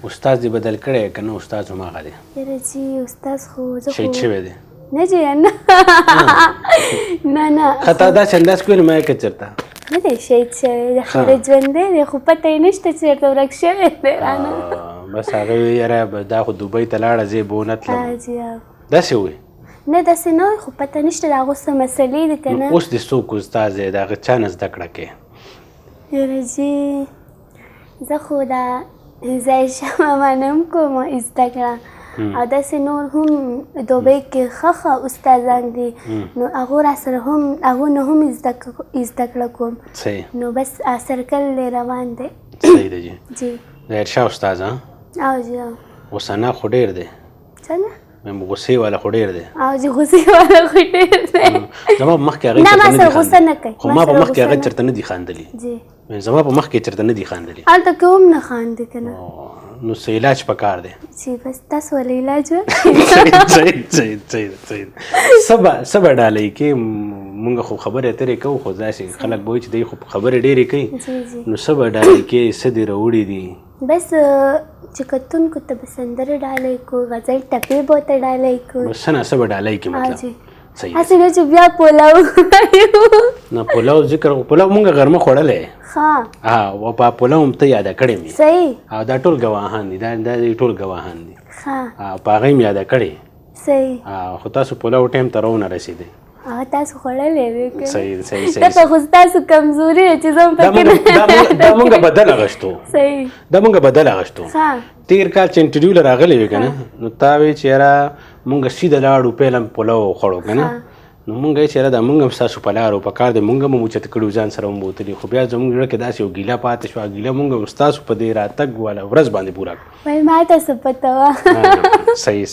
استاد دې بدل کړی که نه استاد هماغه دی یاره جي استاد خو زه خو شهید شوی دی نه جي نه نه نه ښه تا داسې انداز کوي نو ما یې که چېرته نه دی شهید شوی د خیره ژوندی دی خو پته یې نشته چېرته ورک شوی دی رانه بس هغه وی یاره دا خو دوبۍ ته لاړه زه یې به ونه تلم جي داسې وایي نه داسې نه وایي خو پته نشته د هغو څه مسلې دي که نه اوس دې څوک استاد دی د هغه چا نه زده کړه کوې یاره جي زه خو دا ظاهرشاه ماما نه هم کوم زده کړه او داسې نور هم دوبۍ کې ښه استادان دي نو هغو راسره هم هغو نه هم زده کړه کوم صحیح نو بس سرکل دی روان دی صحیح دی جي جي ظاهرشاه استاد ها او جي غوسه خو ډېر دی څنګه غوسې والا خو ډېر دی او جي غوسې والا خو ډېر دی زما په مخکې هغې نه ما چېرته سره غوسه نه کوي خو ما په مخکې هغه چېرته نه دي خاندلي جي زما په مخکې چېرته نه دي خاندلي هلته کې هم نه خاندي که نه نو څه علاج پکار دی جي بس تاسو ولې علاج صحیح څه به ډالۍ کې مونږ خو خبرې اترې کوو خو داسې خلک به وایي چې دی خو خبرې ډېرې کوي نو څه به ډالۍ کې څه دې راوړي دي بس چې کتونکو ته به سندرې ډالۍ کو غزل ټپې به ورته ډالۍ کو څه نه څه به ډالۍ کې مطلب صحیح هسې نه چې بیا پولاو نه پولاو ذکر پولاو مونږ غرمه خوړلی ښه او په پولاو هم ته یاده کړې مې صحیح او دا ټول ګواهان دي دا ټول ګواهان دي ښه په هغه هم یاده کړې صحیح خو تاسو پولاو ټایم ته راونه رسېدی هغه تاسو خوړلی دی که صحیح دا خو ستاسو کمزوري ده چې زه هم پکې دا مونږ بدل اغشتو صحیح دا مونږ بدل اغشتو ښه تیر کال چې انټرویو له راغلی وي که نه نو تا وایې چې یاره مونږ سیده لاړو پیله پولاو خوړو که نه نو مونږ یې چې یاره دا مونږ هم ستاسو په لارو په کار دی مونږ هم اوچت کړي ځان سره هم بوتلي خو بیا زموږ زړه کې داسې یو ګیله پاتې شوه ګیله مونږ هم ستاسو په دې راتګ والا ورځ باندې پوره کړو وایي ما ته څه پته وه صحیح